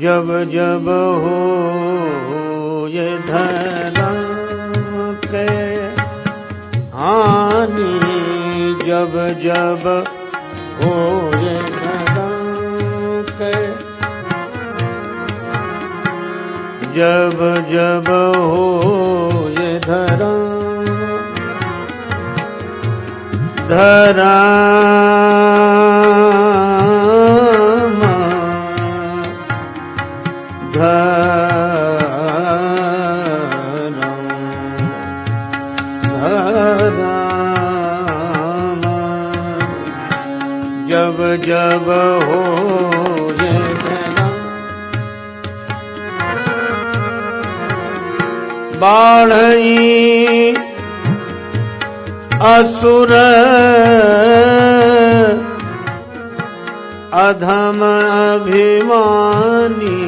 जब जब हो ये धर्म के हानि, जब जब हो ये धर्म के, जब जब हो ये धर्म जब जब हो ये धर्म, बाढ़ई असुर अधम अभिमानी,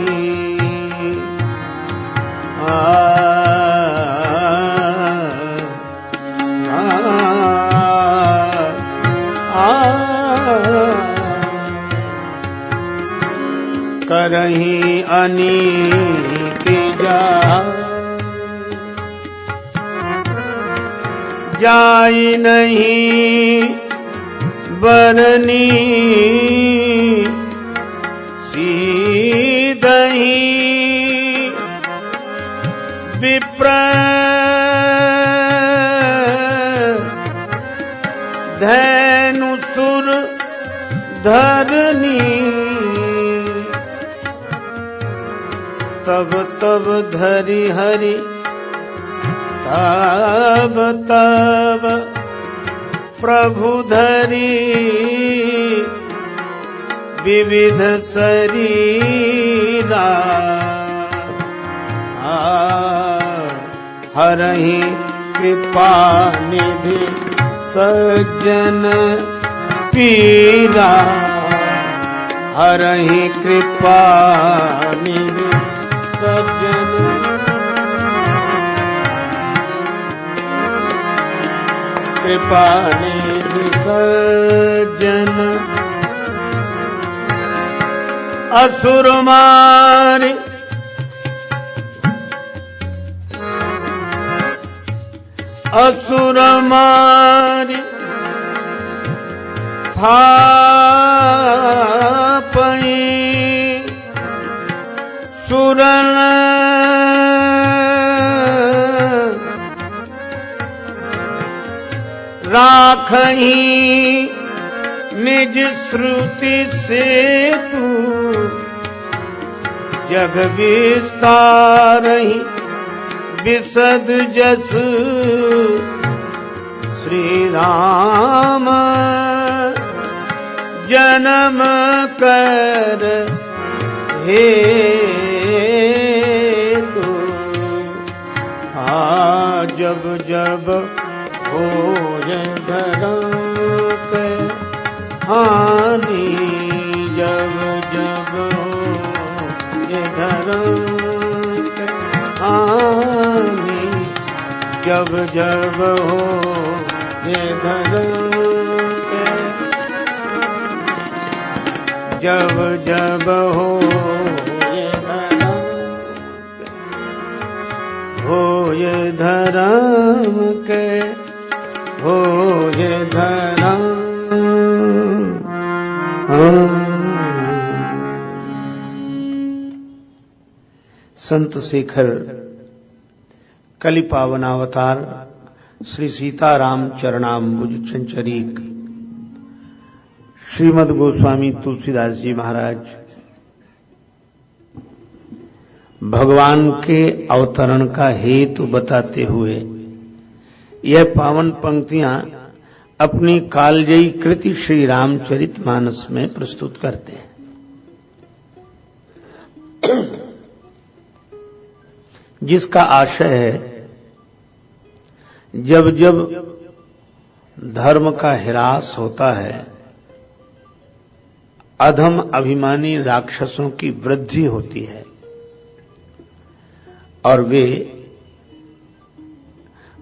करही अनीति जाई नहीं बरनी, सीधही विप्र धैनु सुर धरनी, तब तब धरि हरि, तब तब प्रभु धरि विविध शरीरा, हरहि कृपा निधि सज्जन पीरा, हरहि कृपा निधि सज्जन, कृपा निधि सज्जन, असुर मारि असुर मारि थापई, सुरन राखही निज श्रुति से तू, जग विस्तारहि विशद जस श्री राम, जन्म कर हे तू, जब जब हो ये धर्म के हानि, जब जब हो ये धर्म के हानि, जब जब हो ये धर्म के, जब जब हो ये धर्म के, हो ये धर्म के, हो ये धर्म। संत शेखर कलि पावनावतार श्री सीताराम चरणाम्बुज चंचरीक श्रीमद गोस्वामी तुलसीदास जी महाराज भगवान के अवतरण का हेतु बताते हुए यह पावन पंक्तियां अपनी कालजयी कृति श्री रामचरितमानस में प्रस्तुत करते हैं। जिसका आशय है जब जब धर्म का ह्रास होता है, अधम अभिमानी राक्षसों की वृद्धि होती है और वे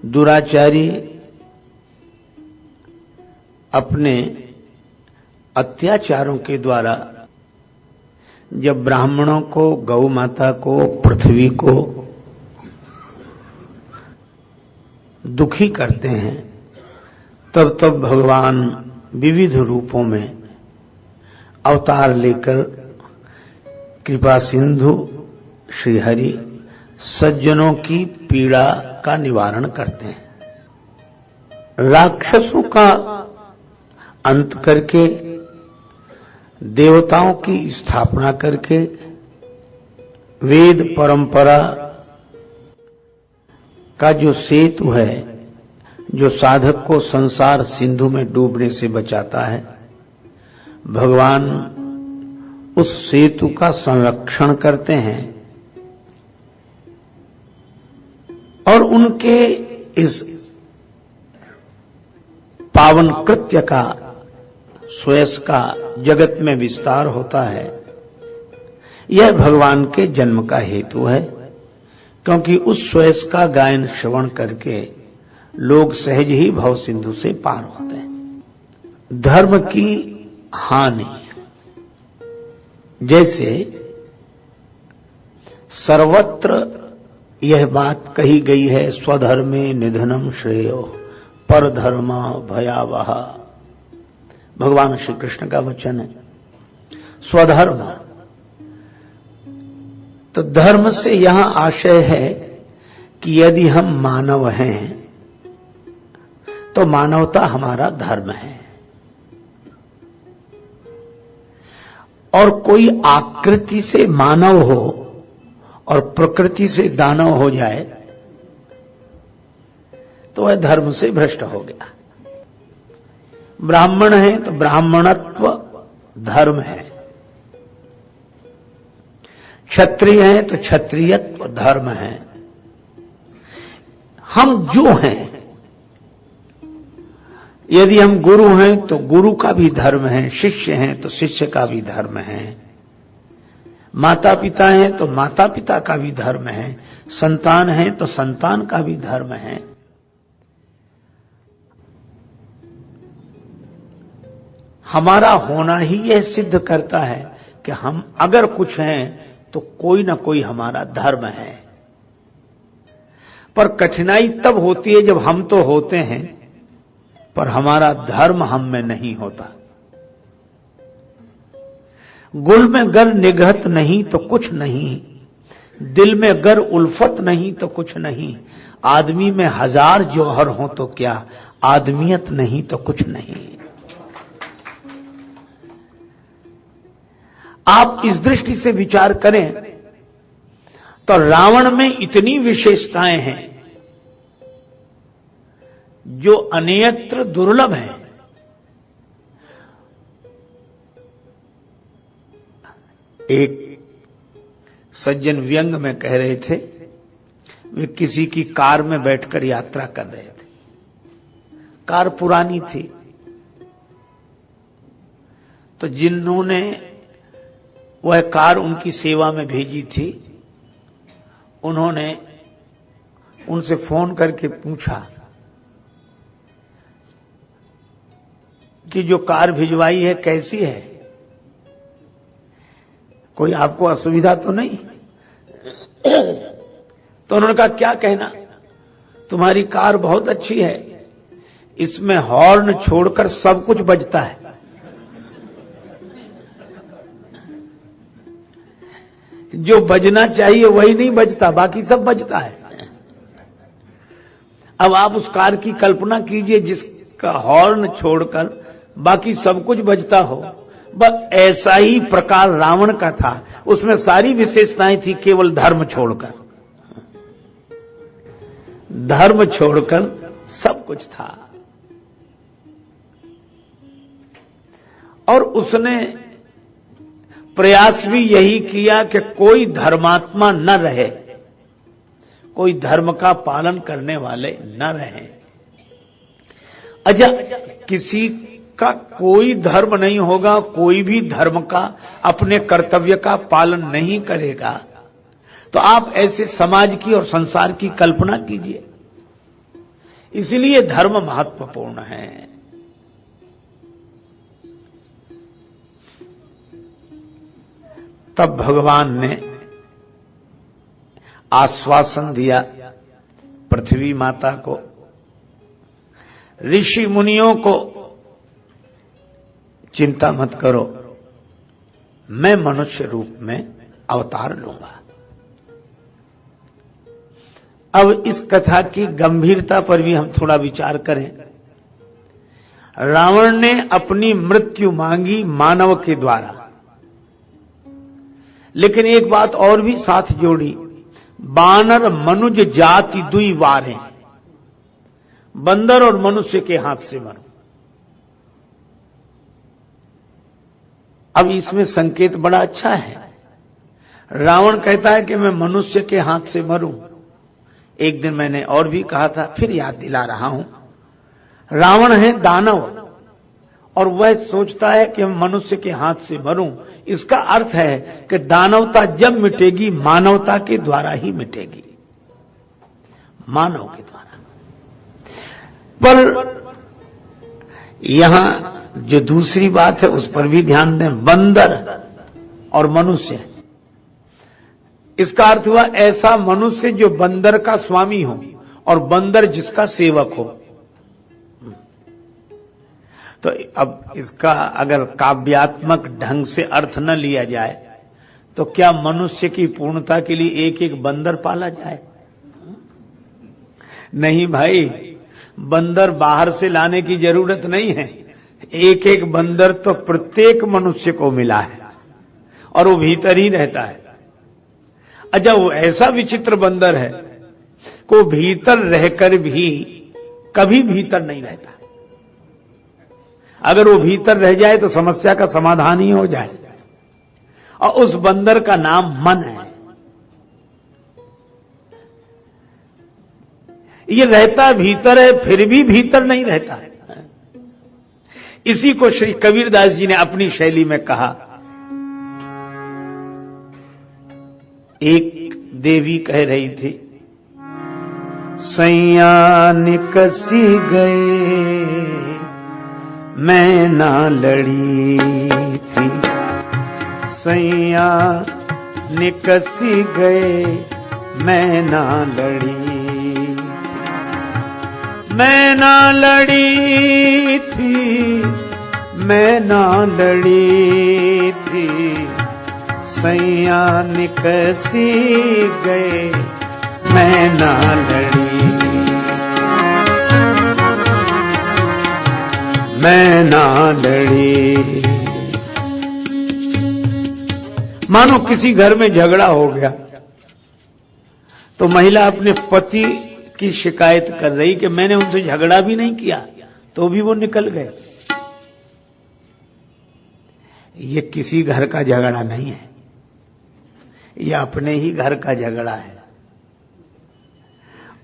दुराचारी अपने अत्याचारों के द्वारा जब ब्राह्मणों को, गौ माता को, पृथ्वी को दुखी करते हैं, तब तब भगवान विविध रूपों में अवतार लेकर कृपा सिंधु श्री हरि सज्जनों की पीड़ा का निवारण करते हैं। राक्षसों का अंत करके, देवताओं की स्थापना करके, वेद परंपरा का जो सेतु है, जो साधक को संसार सिंधु में डूबने से बचाता है, भगवान उस सेतु का संरक्षण करते हैं और उनके इस पावन कृत्य का, स्वयं का जगत में विस्तार होता है। यह भगवान के जन्म का हेतु है, क्योंकि उस स्वयं का गायन श्रवण करके लोग सहज ही भव सिंधु से पार होते हैं। धर्म की हानि, जैसे सर्वत्र यह बात कही गई है, स्वधर्मे निधनम श्रेयो परधर्मा भयावह। भगवान श्री कृष्ण का वचन है। स्वधर्म, तो धर्म से यहां आशय है कि यदि हम मानव हैं तो मानवता हमारा धर्म है, और कोई आकृति से मानव हो और प्रकृति से दानव हो जाए तो वह धर्म से भ्रष्ट हो गया। ब्राह्मण है तो ब्राह्मणत्व धर्म है, क्षत्रिय है तो क्षत्रियत्व धर्म है। हम जो हैं, यदि हम गुरु हैं तो गुरु का भी धर्म है, शिष्य हैं तो शिष्य का भी धर्म है, माता पिता हैं तो माता पिता का भी धर्म है, संतान है तो संतान का भी धर्म है। हमारा होना ही यह सिद्ध करता है कि हम अगर कुछ हैं तो कोई ना कोई हमारा धर्म है। पर कठिनाई तब होती है जब हम तो होते हैं पर हमारा धर्म हम में नहीं होता। गुल में गर निगहत नहीं तो कुछ नहीं, दिल में गर उल्फत नहीं तो कुछ नहीं, आदमी में हजार जौहर हो तो क्या, आदमियत नहीं तो कुछ नहीं। आप इस दृष्टि से विचार करें तो रावण में इतनी विशेषताएं हैं जो अन्यत्र दुर्लभ हैं। एक सज्जन व्यंग में कह रहे थे, वे किसी की कार में बैठकर यात्रा कर रहे थे। कार पुरानी थी, तो जिन्होंने वह कार उनकी सेवा में भेजी थी, उन्होंने उनसे फोन करके पूछा कि जो कार भिजवाई है कैसी है, कोई आपको असुविधा तो नहीं? तो उन्होंने कहा क्या कहना, तुम्हारी कार बहुत अच्छी है, इसमें हॉर्न छोड़कर सब कुछ बजता है। जो बजना चाहिए वही नहीं बजता, बाकी सब बजता है। अब आप उस कार की कल्पना कीजिए जिसका हॉर्न छोड़कर बाकी सब कुछ बजता हो। बस ऐसा ही प्रकार रावण का था, उसमें सारी विशेषताएं थी, केवल धर्म छोड़कर। धर्म छोड़कर सब कुछ था। और उसने प्रयास भी यही किया कि कोई धर्मात्मा न रहे, कोई धर्म का पालन करने वाले न रहे। अच्छा, किसी का कोई धर्म नहीं होगा, कोई भी धर्म का अपने कर्तव्य का पालन नहीं करेगा, तो आप ऐसे समाज की और संसार की कल्पना कीजिए। इसलिए धर्म महत्वपूर्ण है। तब भगवान ने आश्वासन दिया पृथ्वी माता को, ऋषि मुनियों को, चिंता मत करो, मैं मनुष्य रूप में अवतार लूंगा। अब इस कथा की गंभीरता पर भी हम थोड़ा विचार करें। रावण ने अपनी मृत्यु मांगी मानव के द्वारा, लेकिन एक बात और भी साथ जोड़ी, बानर मनुज जाति दुई वारे, बंदर और मनुष्य के हाथ से मरो। अब इसमें संकेत बड़ा अच्छा है। रावण कहता है कि मैं मनुष्य के हाथ से मरूं। एक दिन मैंने और भी कहा था, फिर याद दिला रहा हूं। रावण है दानव और वह सोचता है कि मैं मनुष्य के हाथ से मरूं। इसका अर्थ है कि दानवता जब मिटेगी मानवता के द्वारा ही मिटेगी, मानव के द्वारा। पर यहां जो दूसरी बात है उस पर भी ध्यान दें, बंदर और मनुष्य। इसका अर्थ हुआ ऐसा मनुष्य जो बंदर का स्वामी हो और बंदर जिसका सेवक हो। तो अब इसका अगर काव्यात्मक ढंग से अर्थ न लिया जाए तो क्या मनुष्य की पूर्णता के लिए एक एक बंदर पाला जाए? नहीं भाई, बंदर बाहर से लाने की जरूरत नहीं है। एक एक बंदर तो प्रत्येक मनुष्य को मिला है और वो भीतर ही रहता है। अच्छा, वो ऐसा विचित्र बंदर है को भीतर रहकर भी कभी भीतर नहीं रहता। अगर वो भीतर रह जाए तो समस्या का समाधान ही हो जाए, और उस बंदर का नाम मन है। ये रहता भीतर है फिर भी भीतर नहीं रहता है। इसी को श्री कबीरदास जी ने अपनी शैली में कहा। एक देवी कह रही थी, सैया निकसी गए मैं ना लड़ी थी, सैया निकसी गए मैं ना लड़ी, मैं ना लड़ी थी, मैं ना लड़ी थी, सैया निकसी गए मैं ना लड़ी, मैं ना लड़ी। मानो किसी घर में झगड़ा हो गया तो महिला अपने पति की शिकायत कर रही कि मैंने उनसे झगड़ा भी नहीं किया तो भी वो निकल गए। ये किसी घर का झगड़ा नहीं है, यह अपने ही घर का झगड़ा है।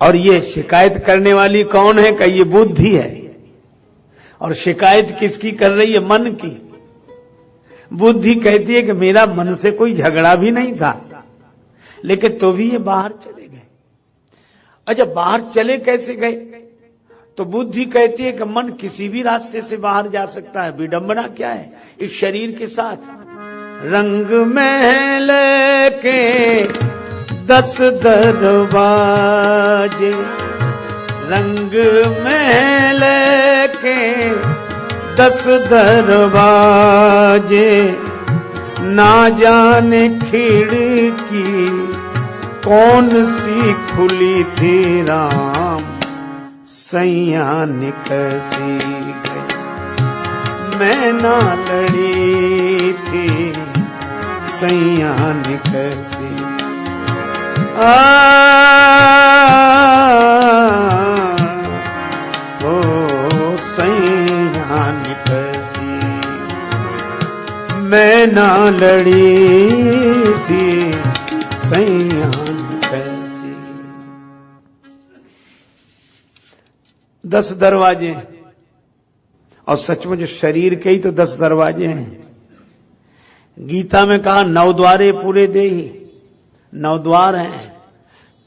और ये शिकायत करने वाली कौन है? कि ये बुद्धि है। और शिकायत किसकी कर रही है? मन की। बुद्धि कहती है कि मेरा मन से कोई झगड़ा भी नहीं था, लेकिन तो भी ये बाहर चले गए। अच्छा, बाहर चले कैसे गए? तो बुद्धि कहती है कि मन किसी भी रास्ते से बाहर जा सकता है। विडंबना क्या है इस शरीर के साथ? रंग महल के 10 दरवाजे, रंग महल के 10 दरवाजे, ना जाने खिड़की कौन सी खुली थी राम, सैया निकसी गई मैं ना लड़ी थी, सैया निकसी। ओ सैया निकसी मैं ना लड़ी थी, सैया निकसी। 10 दरवाजे, और सचमुच शरीर के ही तो 10 दरवाजे हैं। गीता में कहा 9 द्वारे पूरे देहि, 9 द्वार हैं,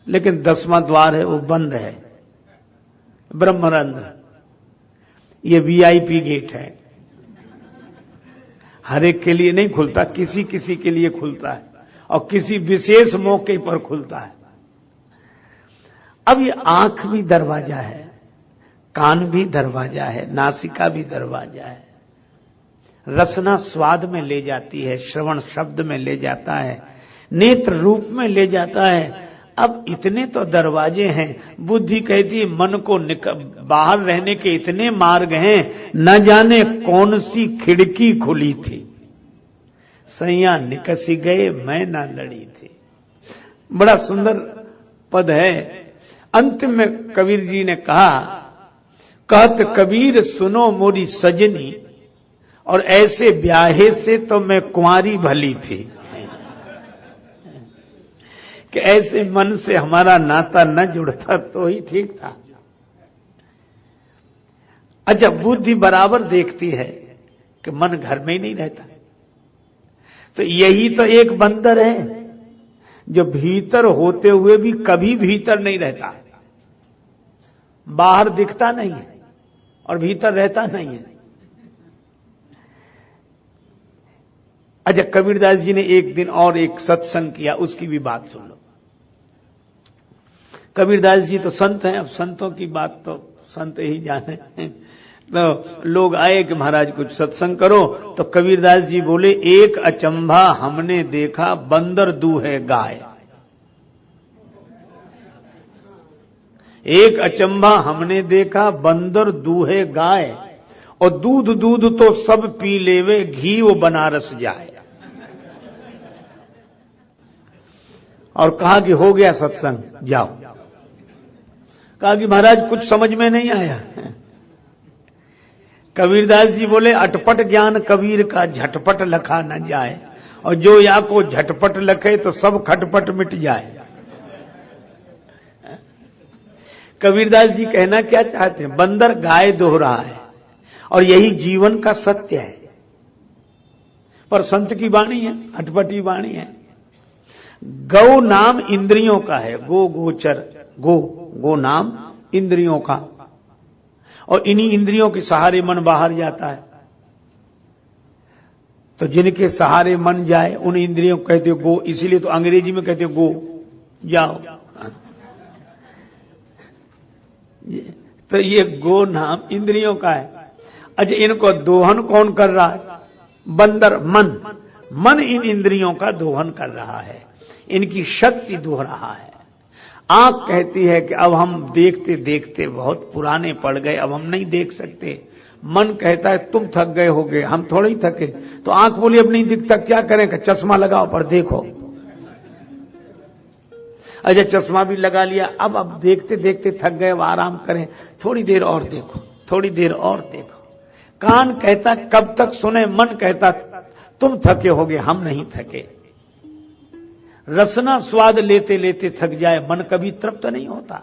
लेकिन 10वां द्वार है वो बंद है, ब्रह्मरंध्र। ये VIP गेट है। हर एक के लिए नहीं खुलता, किसी किसी के लिए खुलता है और किसी विशेष मौके पर खुलता है। अब ये आंख भी दरवाजा है, कान भी दरवाजा है, नासिका भी दरवाजा है। रसना स्वाद में ले जाती है, श्रवण शब्द में ले जाता है, नेत्र रूप में ले जाता है। अब इतने तो दरवाजे हैं। बुद्धि कहती है मन को बाहर रहने के इतने मार्ग हैं, न जाने कौन सी खिड़की खुली थी, सैया निकसी गए मैं ना लड़ी थी। बड़ा सुंदर पद है। अंत में कबीर जी ने कहा, कहत कबीर सुनो मोरी सजनी, और ऐसे ब्याहे से तो मैं कुंवारी भली थी, कि ऐसे मन से हमारा नाता न जुड़ता तो ही ठीक था। अच्छा, बुद्धि बराबर देखती है कि मन घर में ही नहीं रहता, तो यही तो एक बंदर है जो भीतर होते हुए भी कभी भीतर नहीं रहता, बाहर दिखता नहीं है और भीतर रहता नहीं है। अच्छा, कबीरदास जी ने एक दिन और एक सत्संग किया, उसकी भी बात सुन लो। कबीरदास जी तो संत हैं, अब संतों की बात तो संत ही जाने। तो लोग आए कि महाराज कुछ सत्संग करो, तो कबीरदास जी बोले, एक अचंभा हमने देखा बंदर दूहे गाय। एक अचंभा हमने देखा बंदर दूहे गाय, और दूध दूध तो सब पी लेवे, घी वो बनारस जाए। और कहा कि हो गया सत्संग, जाओ। कहा कि महाराज कुछ समझ में नहीं आया। कबीरदास जी बोले, अटपट ज्ञान कबीर का झटपट लखा न जाए, और जो या को झटपट लखे तो सब खटपट मिट जाए। कबीरदास जी कहना क्या चाहते हैं? बंदर गाय दोह रहा है और यही जीवन का सत्य है, पर संत की वाणी है, अटपटी वाणी है। गौ नाम इंद्रियों का है, गो गोचर, गो नाम इंद्रियों का, और इन्हीं इंद्रियों के सहारे मन बाहर जाता है। तो जिनके सहारे मन जाए उन इंद्रियों को कहते हो गो, इसीलिए तो अंग्रेजी में कहते हो गो, जाओ। तो ये गो नाम इंद्रियों का है। अच्छा, इनको दोहन कौन कर रहा है? बंदर, मन इन इंद्रियों का दोहन कर रहा है, इनकी शक्ति दोह रहा है। आंख कहती है कि अब हम देखते देखते बहुत पुराने पड़ गए, अब हम नहीं देख सकते। मन कहता है तुम थक गए होगे, हम थोड़े ही थके। तो आंख बोली अब नहीं दिखता, क्या करें? कि चश्मा लगाओ पर देखो। अच्छा, चश्मा भी लगा लिया, अब देखते देखते थक गए, अब आराम करें, थोड़ी देर और देखो, थोड़ी देर और देखो। कान कहता कब तक सुने, मन कहता तुम थके होगे, हम नहीं थके। रसना स्वाद लेते लेते थक जाए, मन कभी तृप्त नहीं होता।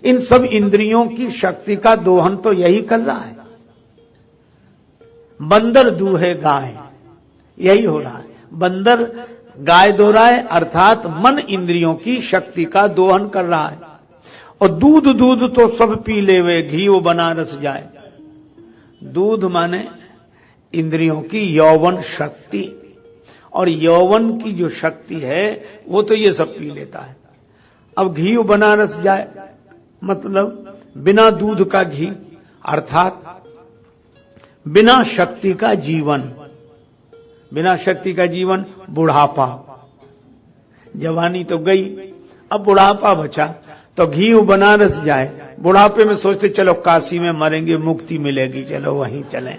इन सब इंद्रियों की शक्ति का दोहन तो यही कर रहा है। बंदर दूहे गाय, यही हो रहा है। बंदर गाय दो रहा है, अर्थात मन इंद्रियों की शक्ति का दोहन कर रहा है। और दूध दूध तो सब पी लेवे, घी वो बनारस जाए। दूध माने इंद्रियों की यौवन शक्ति, और यौवन की जो शक्ति है वो तो ये सब पी लेता है। अब घी वो बनारस जाए मतलब बिना दूध का घी, अर्थात बिना शक्ति का जीवन। बिना शक्ति का जीवन बुढ़ापा, जवानी तो गई, अब बुढ़ापा बचा, तो घी वो बनारस जाए। बुढ़ापे में सोचते चलो काशी में मरेंगे, मुक्ति मिलेगी, चलो वहीं चलें।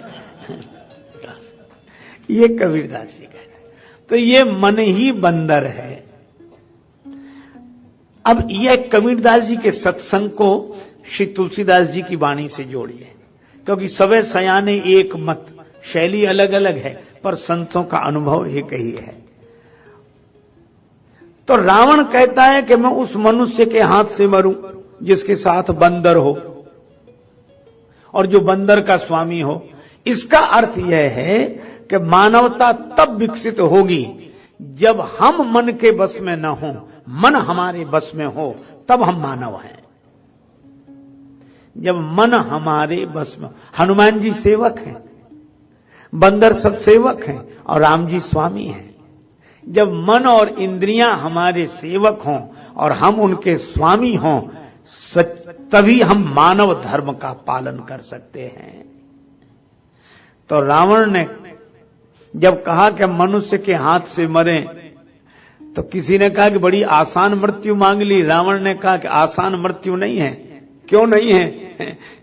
ये कबीरदास जी कहते हैं। तो ये मन ही बंदर है। अब यह कबीरदास जी के सत्संग को श्री तुलसीदास जी की वाणी से जोड़िए, क्योंकि सबे सयाने एक मत, शैली अलग अलग है पर संतों का अनुभव एक ही है। तो रावण कहता है कि मैं उस मनुष्य के हाथ से मरूं जिसके साथ बंदर हो और जो बंदर का स्वामी हो। इसका अर्थ यह है कि मानवता तब विकसित होगी जब हम मन के बस में न हो, मन हमारे बस में हो, तब हम मानव हैं। जब मन हमारे बस में, हनुमान जी सेवक हैं, बंदर सब सेवक हैं और राम जी स्वामी हैं। जब मन और इंद्रियां हमारे सेवक हों और हम उनके स्वामी हों, तभी हम मानव धर्म का पालन कर सकते हैं। तो रावण ने जब कहा कि मनुष्य के हाथ से मरें, तो किसी ने कहा कि बड़ी आसान मृत्यु मांग ली। रावण ने कहा कि आसान मृत्यु नहीं है। क्यों नहीं है?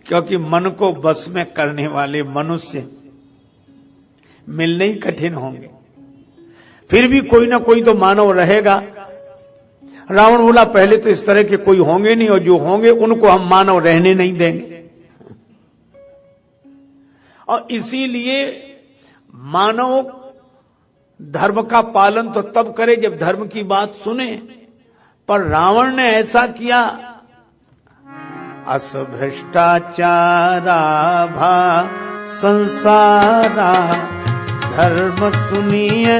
क्योंकि मन को बस में करने वाले मनुष्य मिलने ही कठिन होंगे। फिर भी कोई ना कोई तो मानव रहेगा। रावण बोला पहले तो इस तरह के कोई होंगे नहीं, और जो होंगे उनको हम मानव रहने नहीं देंगे। और इसीलिए मानव धर्म का पालन तो तब करे जब धर्म की बात सुने। पर रावण ने ऐसा किया, अस भ्रष्टाचारा भा संसारा, धर्म सुनिए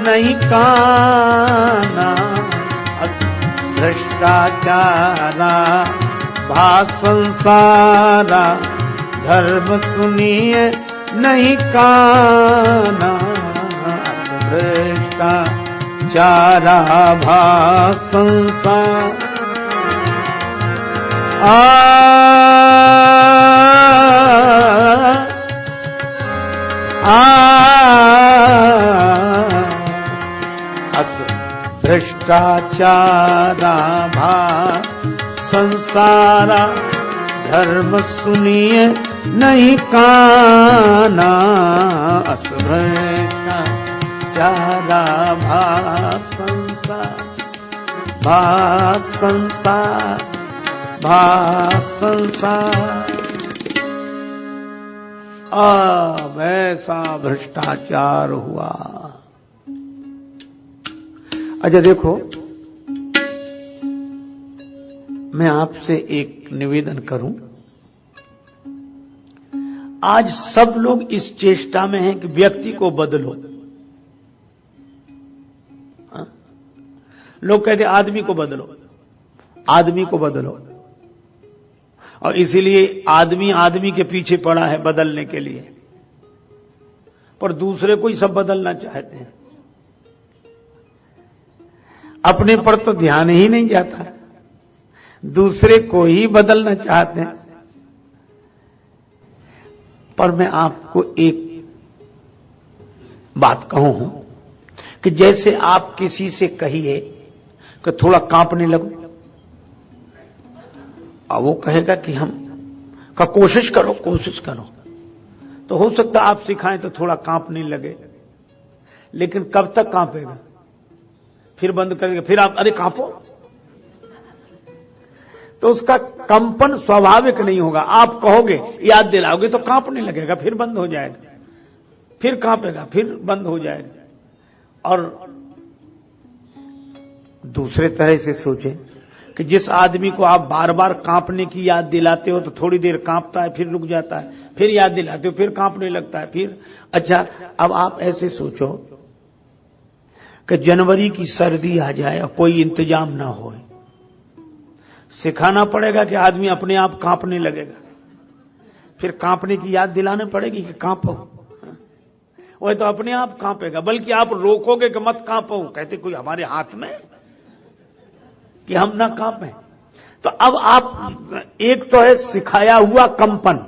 नहीं काना। अस भ्रष्टाचारा भा संसारा, धर्म सुनिए नहीं काना। अस भ्रष्टाचारा भा संसार, अस भ्रष्टाचारा भा संसारा, धर्म सुनिए नहीं काना। अस भ्रष्टाचारा भा संसार, भा संसार, भा संसार। अब ऐसा भ्रष्टाचार हुआ। अच्छा देखो, मैं आपसे एक निवेदन करूं। आज सब लोग इस चेष्टा में हैं कि व्यक्ति को बदलो। लोग कहते आदमी को बदलो, आदमी को बदलो, और इसीलिए आदमी आदमी के पीछे पड़ा है बदलने के लिए। पर दूसरे को ही सब बदलना चाहते हैं, अपने पर तो ध्यान ही नहीं जाता, दूसरे को ही बदलना चाहते हैं। पर मैं आपको एक बात कहूं कि जैसे आप किसी से कहिए कि थोड़ा कांपने लगो, और वो कहेगा कि हम का कोशिश करो, कोशिश करो, तो हो सकता आप सिखाएं तो थोड़ा कांपने लगे, लेकिन कब तक कांपेगा? फिर बंद कर देगा, फिर आप अरे कांपो, तो उसका कंपन स्वाभाविक नहीं होगा। आप कहोगे, याद दिलाओगे तो कांपने लगेगा, फिर बंद हो जाएगा, फिर कांपेगा, फिर बंद हो जाएगा। और दूसरे तरह से सोचें कि जिस आदमी को आप बार बार कांपने की याद दिलाते हो तो थोड़ी देर कांपता है, फिर रुक जाता है, फिर याद दिलाते हो, फिर कांपने लगता है, फिर। अच्छा, अब आप ऐसे सोचो कि जनवरी की सर्दी आ जाए और कोई इंतजाम ना हो, सिखाना पड़ेगा कि आदमी अपने आप कांपने लगेगा, फिर कांपने की याद दिलाने पड़ेगी कि कांपो, वह तो अपने आप कांपेगा। बल्कि आप रोकोगे कि मत कांपो, कहते कोई हमारे हाथ में कि हम ना कांपें। तो अब आप, एक तो है सिखाया हुआ कंपन,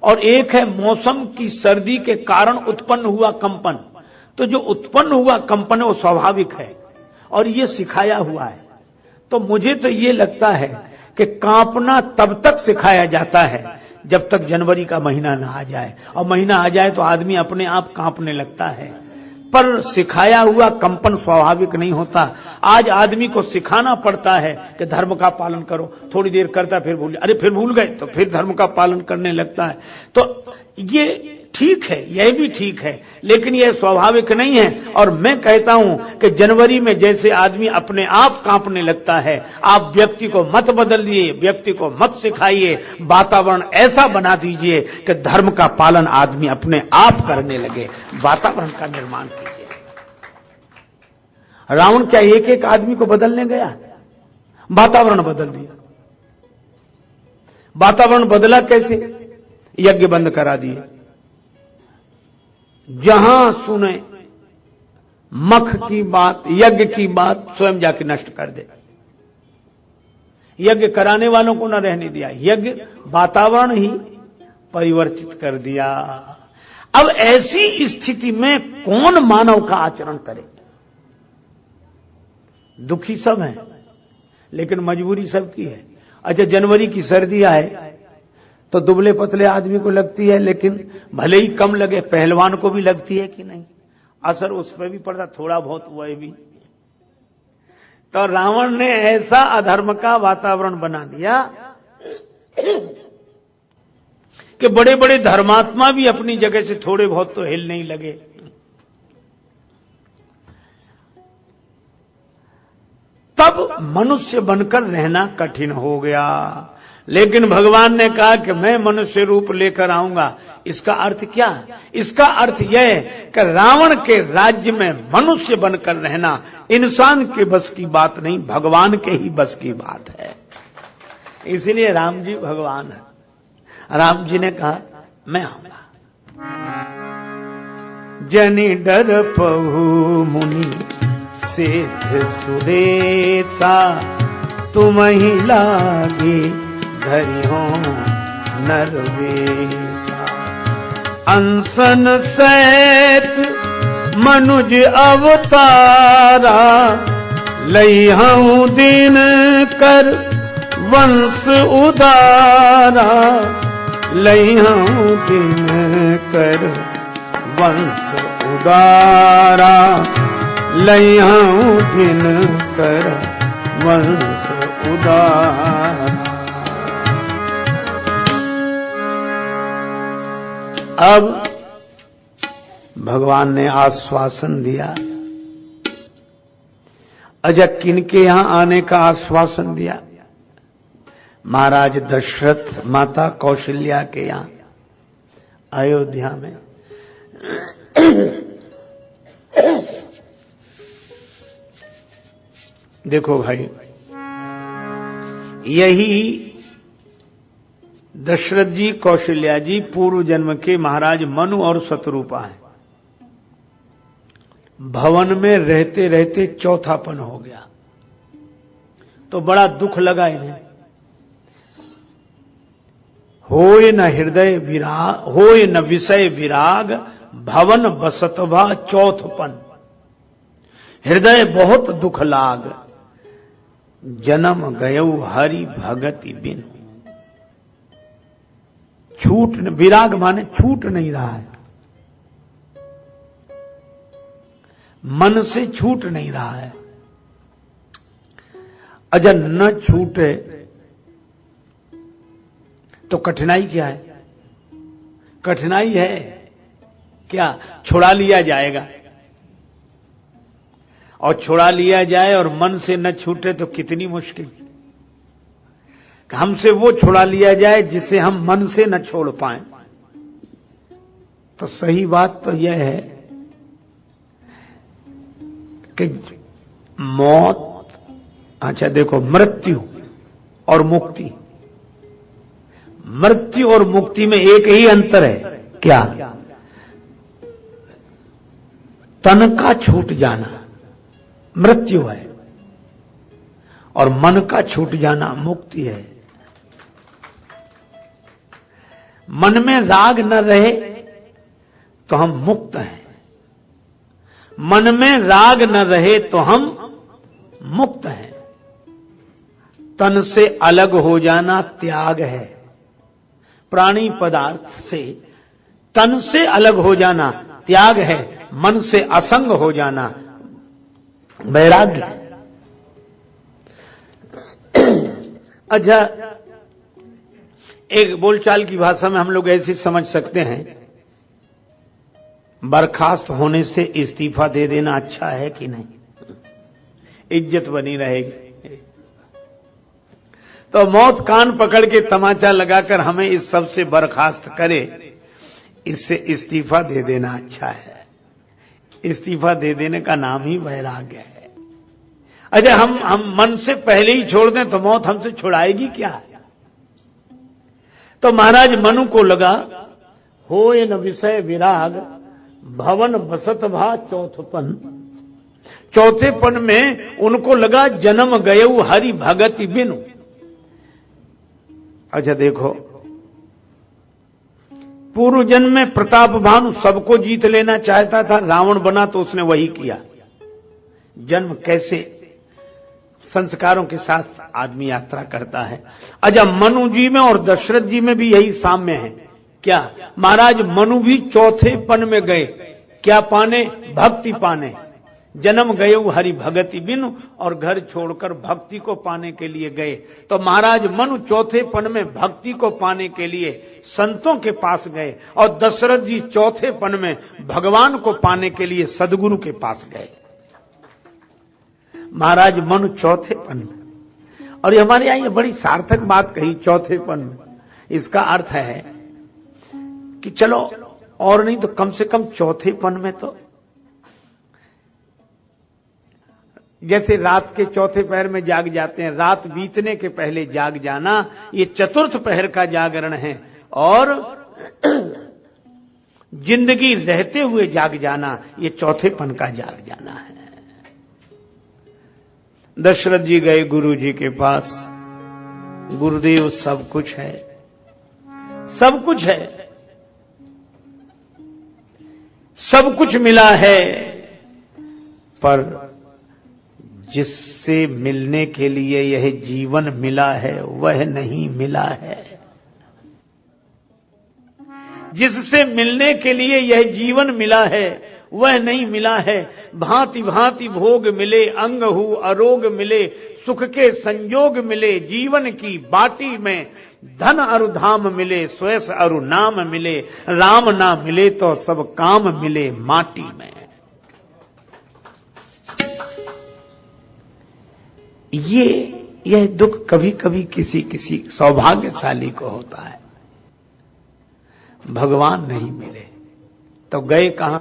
और एक है मौसम की सर्दी के कारण उत्पन्न हुआ कंपन। तो जो उत्पन्न हुआ कंपन है वो स्वाभाविक है, और ये सिखाया हुआ है। तो मुझे तो ये लगता है कि कांपना तब तक सिखाया जाता है जब तक जनवरी का महीना ना आ जाए, और महीना आ जाए तो आदमी अपने आप कांपने लगता है। पर सिखाया हुआ कंपन स्वाभाविक नहीं होता। आज आदमी को सिखाना पड़ता है कि धर्म का पालन करो, थोड़ी देर करता फिर भूल, अरे फिर भूल गए, तो फिर धर्म का पालन करने लगता है। तो ये ठीक है, यह भी ठीक है, लेकिन यह स्वाभाविक नहीं है। और मैं कहता हूं कि जनवरी में जैसे आदमी अपने आप कांपने लगता है, आप व्यक्ति को मत बदलिए, व्यक्ति को मत सिखाइए, वातावरण ऐसा बना दीजिए कि धर्म का पालन आदमी अपने आप करने लगे, वातावरण का निर्माण कीजिए। रावण क्या एक एक आदमी को बदलने गया? वातावरण बदल दिया। वातावरण बदला कैसे? यज्ञ बंद करा दिए, जहां सुने मख की बात, यज्ञ की बात, स्वयं जाके नष्ट कर दे। यज्ञ कराने वालों को न रहने दिया, यज्ञ वातावरण ही परिवर्तित कर दिया। अब ऐसी स्थिति में कौन मानव का आचरण करे? दुखी सब हैं, लेकिन मजबूरी सबकी है। अच्छा, जनवरी की सर्दी आए तो दुबले पतले आदमी को लगती है, लेकिन भले ही कम लगे पहलवान को भी लगती है कि नहीं? असर उस पर भी पड़ता, थोड़ा बहुत हुआ भी। तो रावण ने ऐसा अधर्म का वातावरण बना दिया कि बड़े बड़े धर्मात्मा भी अपनी जगह से थोड़े बहुत तो हिल नहीं लगे। तब मनुष्य बनकर रहना कठिन हो गया। लेकिन भगवान ने कहा कि मैं मनुष्य रूप लेकर आऊंगा। इसका अर्थ क्या? इसका अर्थ यह है कि रावण के राज्य में मनुष्य बनकर रहना इंसान के बस की बात नहीं, भगवान के ही बस की बात है। इसलिए राम जी भगवान है। राम जी ने कहा मैं आऊंगा। जनि डर पहु मुनि सिद्ध सुरेसा, तुम ही लागे धरि हो नरवेसा। अंसन सहित मनुज अवतारा, लइहूं दीन कर वंश उदारा। लइहूं दीन कर वंश उदारा। लइहूं दीन कर वंश उदारा। अब भगवान ने आश्वासन दिया। अच्छा, किनके यहां आने का आश्वासन दिया? महाराज दशरथ, माता कौशल्या के यहां अयोध्या में। देखो भाई, यही दशरथ जी, कौशल्या जी पूर्व जन्म के महाराज मनु और शत्रुपा हैं। भवन में रहते रहते चौथापन हो गया तो बड़ा दुख लगा इन्हें। होय न हृदय विराग, होय न विषय विराग, भवन बसतभा चौथपन। हृदय बहुत दुख लाग, जन्म गयऊ हरि भगति बिन। छूट, विराग माने छूट नहीं रहा है, मन से छूट नहीं रहा है। अगर न छूटे तो कठिनाई क्या है? कठिनाई है क्या? छुड़ा लिया जाएगा, और छुड़ा लिया जाए और मन से न छूटे तो कितनी मुश्किल। हमसे वो छुड़ा लिया जाए जिसे हम मन से न छोड़ पाए। तो सही बात तो यह है कि मौत, अच्छा देखो, मृत्यु और मुक्ति, मृत्यु और मुक्ति में एक ही अंतर है। क्या? तन का छूट जाना मृत्यु है और मन का छूट जाना मुक्ति है। मन में राग न रहे तो हम मुक्त हैं, मन में राग न रहे तो हम मुक्त हैं। तन से अलग हो जाना त्याग है। प्राणी पदार्थ से तन से अलग हो जाना त्याग है, मन से असंग हो जाना वैराग्य है। अच्छा, एक बोलचाल की भाषा में हम लोग ऐसे समझ सकते हैं, बर्खास्त होने से इस्तीफा दे देना अच्छा है कि नहीं? इज्जत बनी रहेगी। तो मौत कान पकड़ के तमाचा लगाकर हमें इस सब से बर्खास्त करे, इससे इस्तीफा दे देना अच्छा है। इस्तीफा दे देने का नाम ही वैराग्य है। अच्छा, हम मन से पहले ही छोड़ दें तो मौत हमसे छुड़ाएगी क्या? तो महाराज मनु को लगा, होय न विषय विराग, भवन बसत भा चौथपन। चौथेपन में उनको लगा जन्म गयऊ हरि भगति बिनु। अच्छा देखो, पूर्व जन्म में प्रताप भानु सबको जीत लेना चाहता था, रावण बना तो उसने वही किया। जन्म कैसे संस्कारों के साथ आदमी यात्रा करता है। अच्छा, मनु जी में और दशरथ जी में भी यही साम्य है। क्या? महाराज मनु भी चौथेपन में गए, क्या पाने? भक्ति पाने। जन्म गए हरि भगति बिनु, और घर छोड़कर भक्ति को पाने के लिए गए। तो महाराज मनु चौथेपन में भक्ति को पाने के लिए संतों के पास गए, और दशरथ जी चौथेपन में भगवान को पाने के लिए सदगुरु के पास गए। महाराज मनु चौथेपन में, और ये हमारे यहां ये बड़ी सार्थक बात कही, चौथेपन में। इसका अर्थ है कि चलो और नहीं तो कम से कम चौथेपन में तो, जैसे रात के चौथे पहर में जाग जाते हैं, रात बीतने के पहले जाग जाना, ये चतुर्थ पहर का जागरण है। और जिंदगी रहते हुए जाग जाना, ये चौथेपन का जाग जाना है। दशरथ जी गए गुरु जी के पास। गुरुदेव सब कुछ है, सब कुछ है, सब कुछ मिला है, पर जिससे मिलने के लिए यह जीवन मिला है वह नहीं मिला है। जिससे मिलने के लिए यह जीवन मिला है वह नहीं मिला है। भांति भांति भोग मिले, अंग हु अरोग मिले, सुख के संयोग मिले, जीवन की बाटी में धन अरु धाम मिले, स्वयं अरु नाम मिले, राम ना मिले तो सब काम मिले माटी में। यह दुख कभी कभी किसी किसी सौभाग्यशाली को होता है। भगवान नहीं मिले तो गए कहां?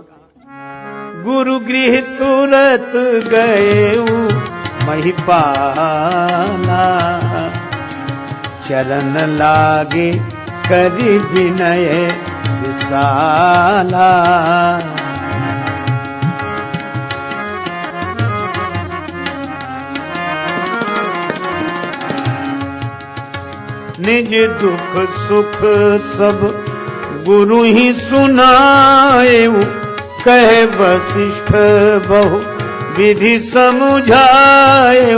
गुरु गृह तुरत गए महिपाला, चरण लागे करि विनय विशाला। निज दुख सुख सब गुरु ही सुनाए, कहे वशिष्ठ बहु विधि समुझाए।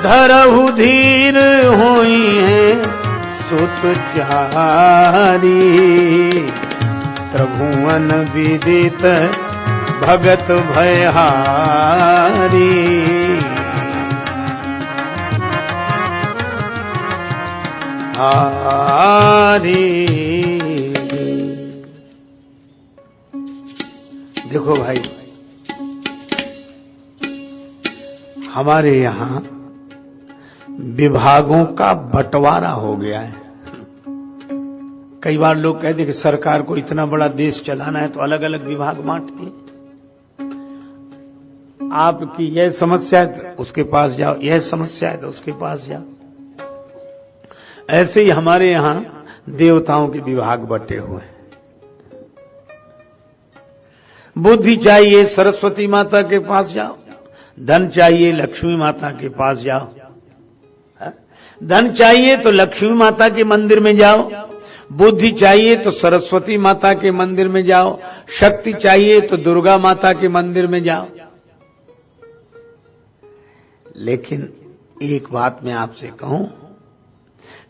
धरहु धीर होई है सुत चारी, त्रिभुवन विदित भगत भयहारी। देखो भाई, हमारे यहां विभागों का बंटवारा हो गया है। कई बार लोग कहते हैं कि सरकार को इतना बड़ा देश चलाना है तो अलग अलग विभाग बांटती है। आपकी यह समस्या है तो उसके पास जाओ, यह समस्या है तो उसके पास जाओ। ऐसे ही हमारे यहां देवताओं के विभाग बटे हुए हैं। बुद्धि चाहिए सरस्वती माता के पास जाओ, धन चाहिए लक्ष्मी माता के पास जाओ। धन चाहिए तो लक्ष्मी माता के मंदिर में जाओ, बुद्धि चाहिए तो सरस्वती माता के मंदिर में जाओ, शक्ति चाहिए तो दुर्गा माता के मंदिर में जाओ। लेकिन एक बात मैं आपसे कहूं,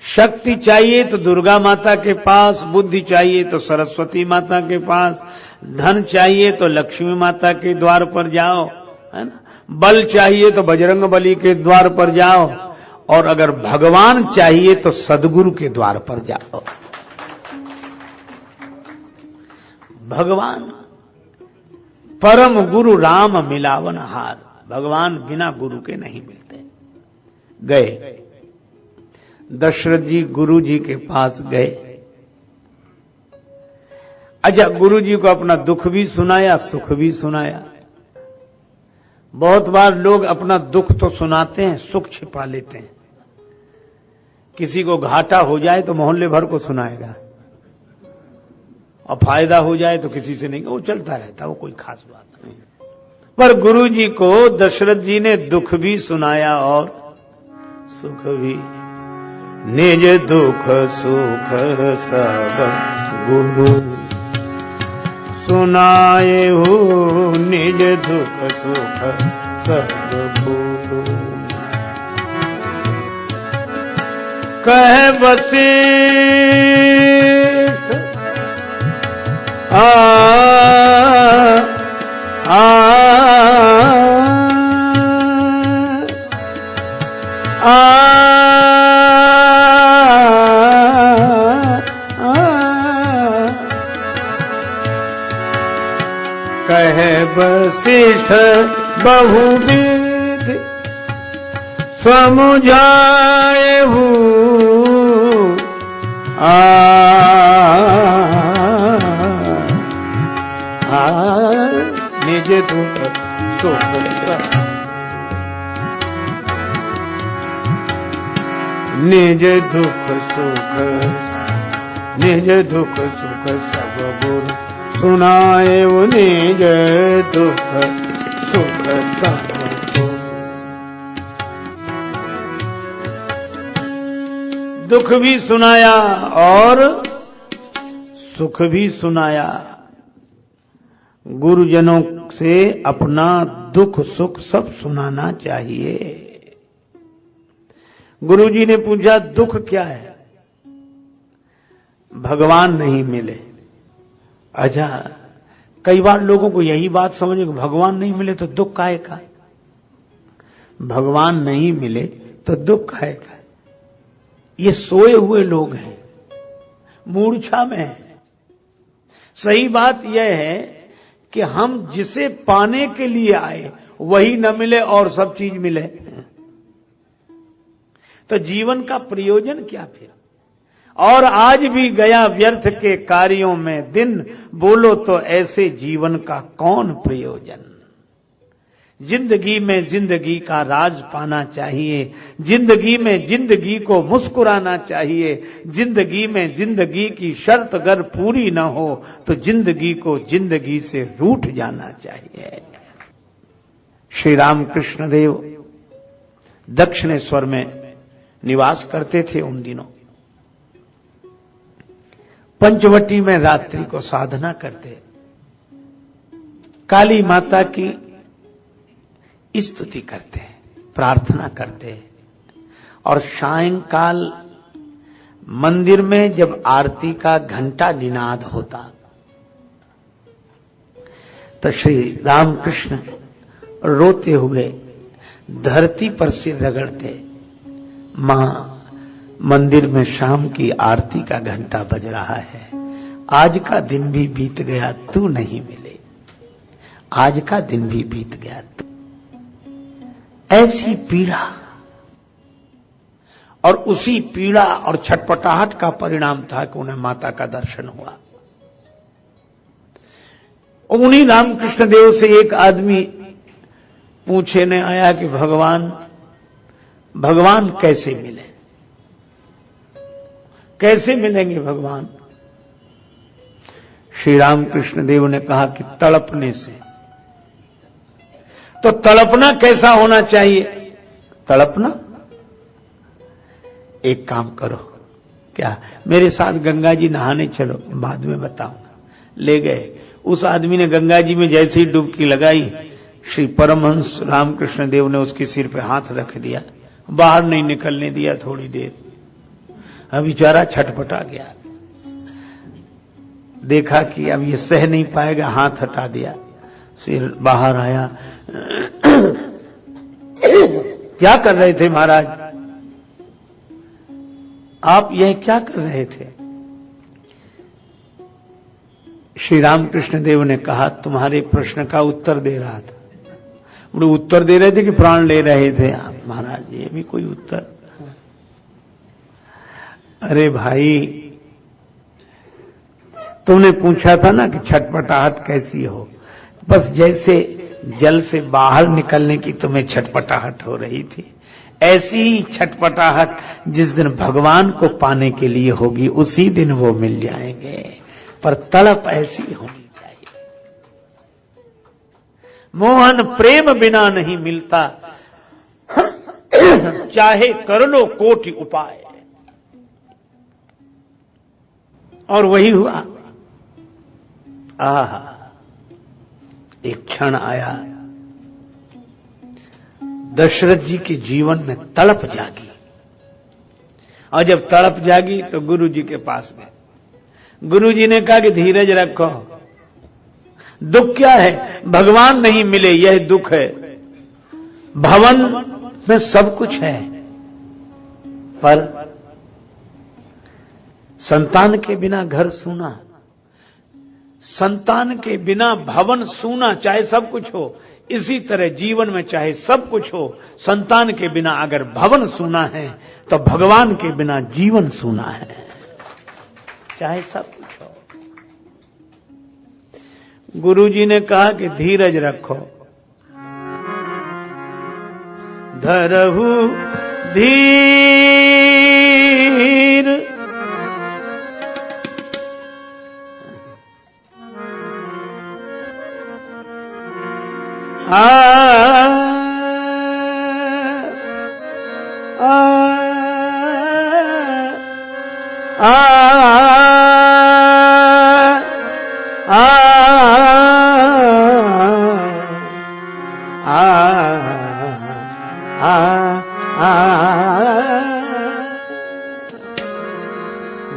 शक्ति चाहिए तो दुर्गा माता के पास, बुद्धि चाहिए तो सरस्वती माता के पास, धन चाहिए तो लक्ष्मी माता के द्वार पर जाओ, है ना। बल चाहिए तो बजरंग बली के द्वार पर जाओ, और अगर भगवान चाहिए तो सदगुरु के द्वार पर जाओ। भगवान परम गुरु राम मिलावन हार, भगवान बिना गुरु के नहीं मिलते। गए दशरथ जी गुरु जी के पास गए। अच्छा, गुरु जी को अपना दुख भी सुनाया, सुख भी सुनाया। बहुत बार लोग अपना दुख तो सुनाते हैं, सुख छिपा लेते हैं। किसी को घाटा हो जाए तो मोहल्ले भर को सुनाएगा, और फायदा हो जाए तो किसी से नहीं, वो चलता रहता, वो कोई खास बात नहीं। पर गुरु जी को दशरथ जी ने दुख भी सुनाया और सुख भी। निज दुख सुख सब गुरु सुनाए हो, निज दुख सुख सब गुरु। कह वशिष्ठ आ कह वशिष्ठ बहुविध समुझाए हूँ, निज दुख सुख सब, निज दुख सुख, निज दुख सुख सब गुरु सुनाए वो, निज दुख सुख सब गुरु। दुख भी सुनाया और सुख भी सुनाया। गुरुजनों से अपना दुख सुख सब सुनाना चाहिए। गुरुजी ने पूछा दुख क्या है? भगवान नहीं मिले। अच्छा, कई बार लोगों को यही बात समझे कि भगवान नहीं मिले तो दुख काहे का? भगवान नहीं मिले तो दुख काहे का? ये सोए हुए लोग हैं, मूर्छा में हैं। सही बात यह है कि हम जिसे पाने के लिए आए वही न मिले और सब चीज मिले, तो जीवन का प्रयोजन क्या फिर? और आज भी गया व्यर्थ के कार्यों में दिन, बोलो तो ऐसे जीवन का कौन प्रयोजन? जिंदगी में जिंदगी का राज पाना चाहिए, जिंदगी में जिंदगी को मुस्कुराना चाहिए, जिंदगी में जिंदगी की शर्त अगर पूरी न हो तो जिंदगी को जिंदगी से रूठ जाना चाहिए। श्री रामकृष्ण देव दक्षिणेश्वर में निवास करते थे उन दिनों। पंचवटी में रात्रि को साधना करते, काली माता की स्तुति करते, प्रार्थना करते, और सायंकाल मंदिर में जब आरती का घंटा निनाद होता तो श्री रामकृष्ण रोते हुए धरती पर सिर रगड़ते, मां, मंदिर में शाम की आरती का घंटा बज रहा है, आज का दिन भी बीत गया, तू नहीं मिले, आज का दिन भी बीत गया। ऐसी पीड़ा, और उसी पीड़ा और छटपटाहट का परिणाम था कि उन्हें माता का दर्शन हुआ। उन्हीं रामकृष्ण देव से एक आदमी पूछने आया कि भगवान कैसे मिले, कैसे मिलेंगे भगवान? श्री रामकृष्ण देव ने कहा कि तड़पने से। तो तड़पना कैसा होना चाहिए? तड़पना, एक काम करो, क्या मेरे साथ गंगा जी नहाने चलो, बाद में बताऊंगा। ले गए। उस आदमी ने गंगा जी में जैसे ही डुबकी लगाई, श्री परमहंस रामकृष्ण देव ने उसके सिर पे हाथ रख दिया, बाहर नहीं निकलने दिया थोड़ी देर। अब बेचारा छटपटा गया, देखा कि अब ये सह नहीं पाएगा, हाथ हटा दिया, सिर बाहर आया। क्या कर रहे थे महाराज? आप यह क्या कर रहे थे? श्री रामकृष्ण देव ने कहा, तुम्हारे प्रश्न का उत्तर दे रहा था। बोले उत्तर दे रहे थे कि प्राण ले रहे थे आप? महाराज ये भी कोई उत्तर? अरे भाई, तुमने पूछा था ना कि छटपटाहट कैसी हो, बस जैसे जल से बाहर निकलने की तुम्हें छटपटाहट हो रही थी, ऐसी ही छटपटाहट जिस दिन भगवान को पाने के लिए होगी उसी दिन वो मिल जाएंगे, पर तड़प ऐसी होनी चाहिए। मोहन प्रेम बिना नहीं मिलता, चाहे कर लो कोटि उपाय। और वही हुआ। आहा, एक क्षण आया, दशरथ जी के जीवन में तड़प जागी, और जब तड़प जागी तो गुरु जी के पास गए। गुरु जी ने कहा कि धीरज रखो, दुख क्या है? भगवान नहीं मिले यह दुख है। भवन में सब कुछ है, पर संतान के बिना घर सूना, संतान के बिना भवन सूना, चाहे सब कुछ हो। इसी तरह जीवन में चाहे सब कुछ हो, संतान के बिना अगर भवन सूना है तो भगवान के बिना जीवन सूना है, चाहे सब कुछ हो। गुरुजी ने कहा कि धीरज रखो, धरहु धीर, आ आ आ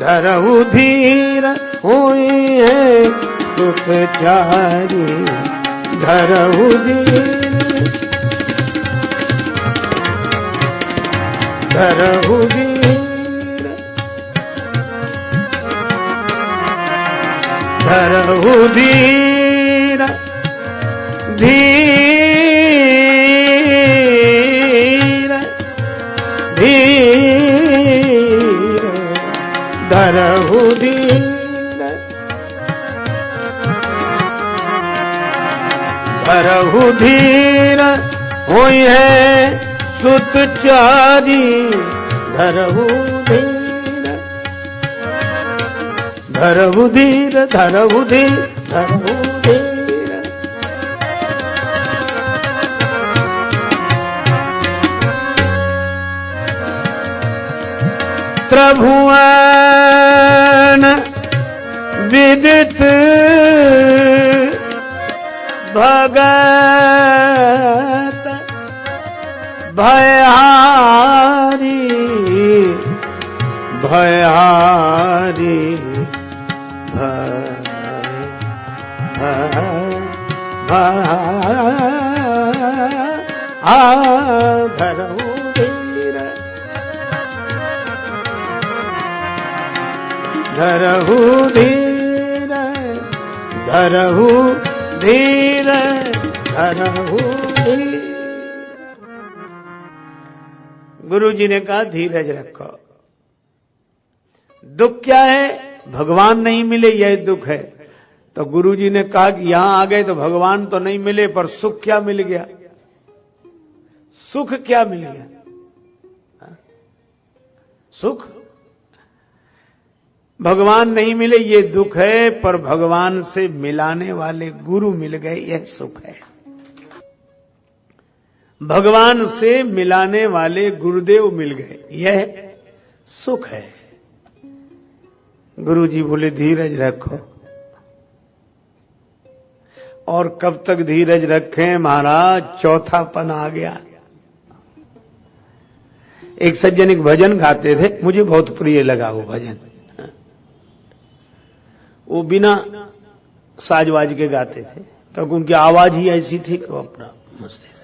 धरहु धीर हुई है सुखचारी, धरहु धीर, धरहु धीर, धरहु धीर, धीर धीर, धरहु धीर, धरहु धीर होई है सुतचारी, धरहु धीर, धरहु धीर, धरहु धीर, धरहु धीर। त्रिभुवन विदित भगत भयहारी, भयहारी, धरहु धीर, धरहु धीर, धरहु धीर, धरहु धीर। गुरु जी ने कहा धीरज रखो। दुख क्या है? भगवान नहीं मिले यह दुख है। तो गुरु जी ने कहा कि यहां आ गए तो भगवान तो नहीं मिले, पर सुख क्या मिल गया? सुख क्या मिल गया? सुख, भगवान नहीं मिले ये दुख है, पर भगवान से मिलाने वाले गुरु मिल गए यह सुख है। भगवान से मिलाने वाले गुरुदेव मिल गए यह सुख है। गुरु जी बोले धीरज रखो। और कब तक धीरज रखें महाराज? चौथापन आ गया। एक सज्जन एक भजन गाते थे, मुझे बहुत प्रिय लगा वो भजन। वो बिना साजवाज के गाते थे, क्योंकि उनकी आवाज ही ऐसी थी कि वो अपना मस्त थे।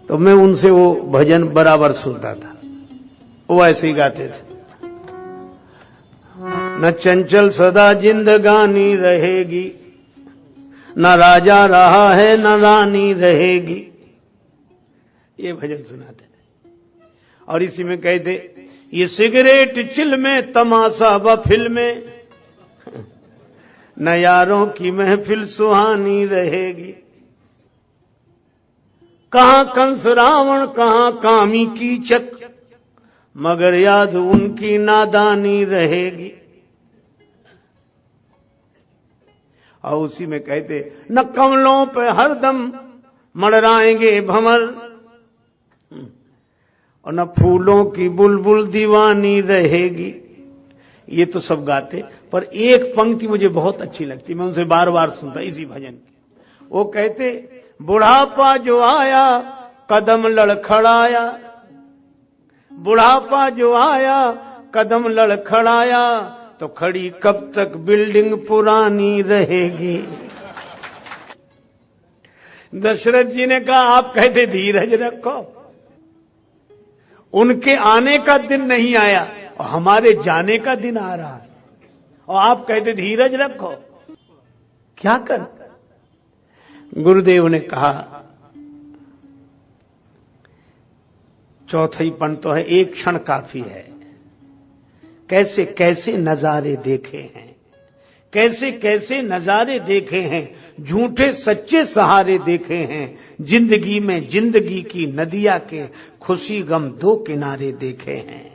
तो मैं उनसे वो भजन बराबर सुनता था। वो ऐसे ही गाते थे, न चंचल सदा जिंदगानी रहेगी, न राजा रहा है न रानी रहेगी। ये भजन सुनाते थे। और इसी में कहते, ये सिगरेट चिल में तमाशा व फिल्में, न यारों की महफिल सुहानी रहेगी। कहां कंस रावण, कहां कामी कीचक, मगर याद उनकी नादानी रहेगी। और उसी में कहते न कमलों पे हरदम मड़राएंगे भंवर, और न फूलों की बुलबुल दीवानी रहेगी। ये तो सब गाते, पर एक पंक्ति मुझे बहुत अच्छी लगती, मैं उनसे बार बार सुनता इसी भजन की। वो कहते बुढ़ापा जो आया कदम लड़खड़ाया, बुढ़ापा जो आया कदम लड़खड़ाया, तो खड़ी कब तक बिल्डिंग पुरानी रहेगी। दशरथ जी ने कहा आप कहते धीरज रखो, उनके आने का दिन नहीं आया और हमारे जाने का दिन आ रहा है, और आप कहते धीरज रखो। क्या कर? गुरुदेव ने कहा चौथाईपन तो है, एक क्षण काफी है। कैसे कैसे नजारे देखे हैं, कैसे कैसे नजारे देखे हैं, झूठे सच्चे सहारे देखे हैं, जिंदगी में जिंदगी की नदिया के खुशी गम दो किनारे देखे हैं।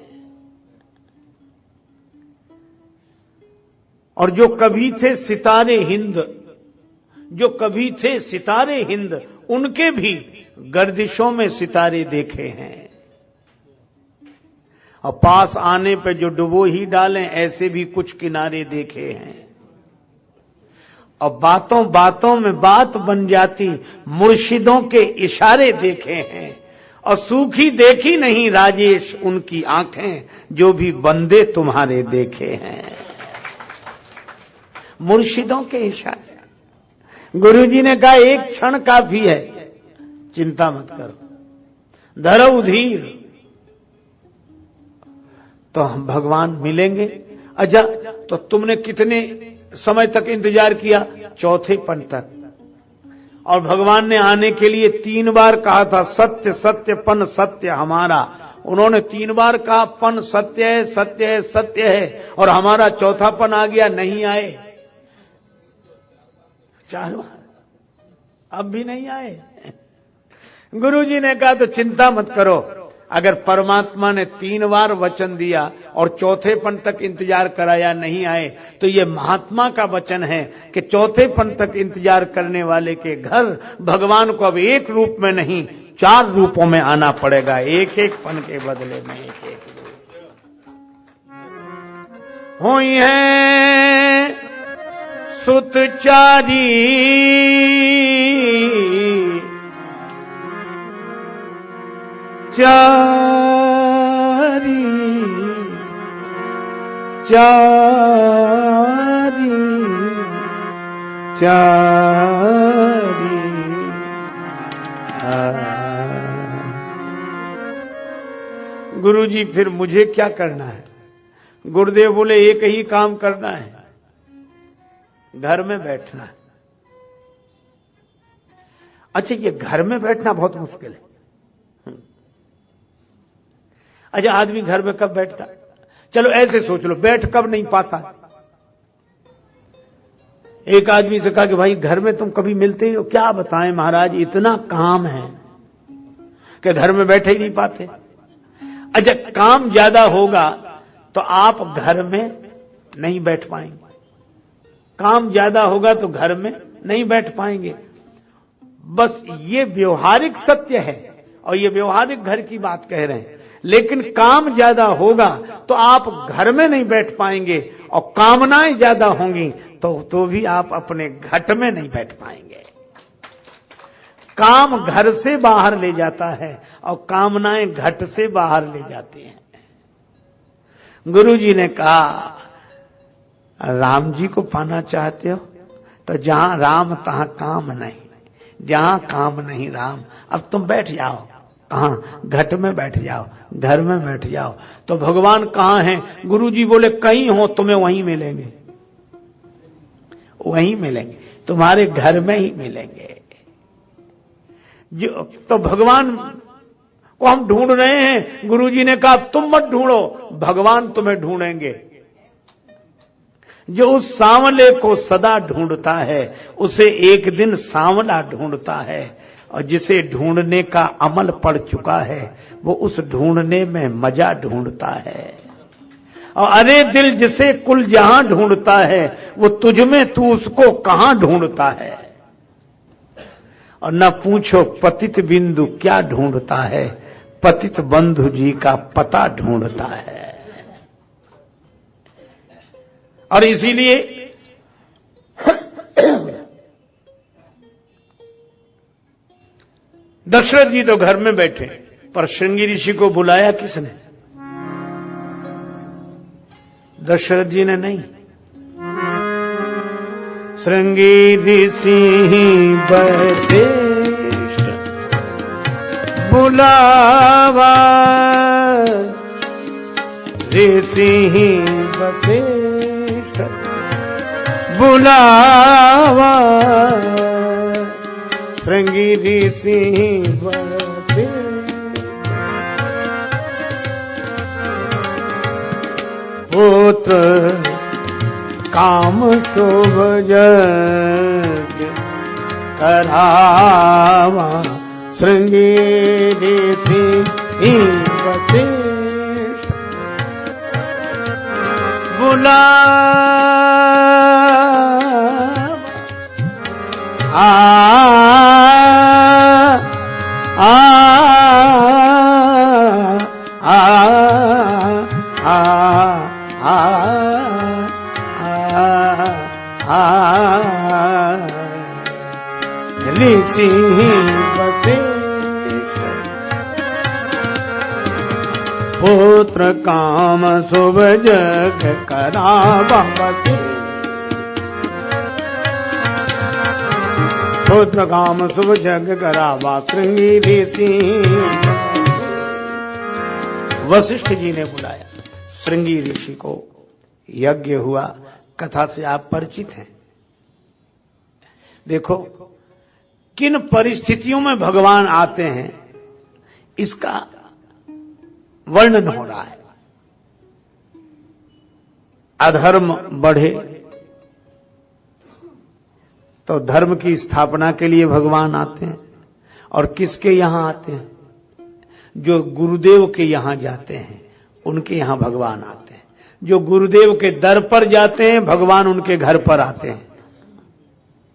और जो कभी थे सितारे हिंद, जो कभी थे सितारे हिंद, उनके भी गर्दिशों में सितारे देखे हैं। और पास आने पे जो डुबो ही डालें, ऐसे भी कुछ किनारे देखे हैं। और बातों बातों में बात बन जाती, मुर्शिदों के इशारे देखे हैं। और सूखी देखी नहीं राजेश उनकी आंखें, जो भी बंदे तुम्हारे देखे हैं। मुर्शिदों के इशारे। गुरुजी ने कहा एक क्षण काफी है, चिंता मत करो, धरो धीर, तो हम भगवान मिलेंगे। अच्छा, तो तुमने कितने समय तक इंतजार किया? चौथेपन तक। और भगवान ने आने के लिए 3 बार कहा था, सत्य सत्य पन सत्य हमारा। उन्होंने 3 बार कहा पन सत्य है, सत्य है, सत्य है, और हमारा चौथापन आ गया, नहीं आए। 4 बार, अब भी नहीं आए। गुरुजी ने कहा तो चिंता मत करो, अगर परमात्मा ने 3 बार वचन दिया और चौथेपन तक इंतजार कराया, नहीं आए, तो ये महात्मा का वचन है कि चौथेपन तक इंतजार करने वाले के घर भगवान को अब एक रूप में नहीं 4 रूपों में आना पड़ेगा, एक एक पन के बदले में एक एक रूप। हुई है सुतचारी चारी चारी चारी। गुरुजी फिर मुझे क्या करना है? गुरुदेव बोले एक ही काम करना है, घर में बैठना है। अच्छा, ये घर में बैठना बहुत मुश्किल है। अच्छा, आदमी घर में कब बैठता? चलो ऐसे सोच लो, बैठ कब नहीं पाता। एक आदमी से कहा कि भाई घर में तुम कभी मिलते ही हो? क्या बताएं महाराज, इतना काम है कि घर में बैठे ही नहीं पाते। अच्छा, काम ज्यादा होगा तो आप घर में नहीं बैठ पाएंगे, काम ज्यादा होगा तो घर में नहीं बैठ पाएंगे। बस ये व्यवहारिक सत्य है, और ये व्यवहारिक घर की बात कह रहे हैं। लेकिन काम ज्यादा होगा तो आप घर में नहीं बैठ पाएंगे, और कामनाएं ज्यादा होंगी तो भी आप अपने घट में नहीं बैठ पाएंगे। काम घर से बाहर ले जाता है और कामनाएं घट से बाहर ले जाती हैं। गुरुजी ने कहा राम जी को पाना चाहते हो तो जहां राम तहां काम नहीं, जहां काम नहीं राम। अब तुम बैठ जाओ, कहां? घट में बैठ जाओ, घर में बैठ जाओ। तो भगवान कहां हैं? गुरुजी बोले कहीं हो तुम्हें वहीं मिलेंगे, वहीं मिलेंगे, तुम्हारे घर में ही मिलेंगे। जो तो भगवान को हम ढूंढ रहे हैं। गुरुजी ने कहा तुम मत ढूंढो, भगवान तुम्हें ढूंढेंगे। जो उस सांवले को सदा ढूंढता है उसे एक दिन सांवला ढूंढता है, और जिसे ढूंढने का अमल पड़ चुका है वो उस ढूंढने में मजा ढूंढता है। और अरे दिल जिसे कुल जहां ढूंढता है वो तुझ में तू उसको कहां ढूंढता है। और न पूछो पतित बिंदु क्या ढूंढता है, पतित बंधु जी का पता ढूंढता है। और इसीलिए दशरथ जी तो घर में बैठे, पर श्रृंगी ऋषि को बुलाया किसने? दशरथ जी ने नहीं। श्रृंगी ऋषि वशिष्ठ बुलावा, ऋषि वशिष्ठ बुलावा, श्रृंगी ऋषि वशिष्ठ पुत्र काम शुभ यज्ञ करावा, श्रृंगी ऋषि वशिष्ठ बुला ऋषि वशिष्ठ पुत्र काम शुभ यज्ञ करावा, पुत्र काम शुभ यज्ञ करावा, श्रृंगी ऋषि। वशिष्ठ जी ने बुलाया श्रृंगी ऋषि को, यज्ञ हुआ। कथा से आप परिचित हैं। देखो किन परिस्थितियों में भगवान आते हैं इसका वर्णन हो रहा है। अधर्म बढ़े तो धर्म की स्थापना के लिए भगवान आते हैं। और किसके यहां आते हैं? जो गुरुदेव के यहां जाते हैं उनके यहां भगवान आते हैं। जो गुरुदेव के दर पर जाते हैं भगवान उनके घर पर आते हैं।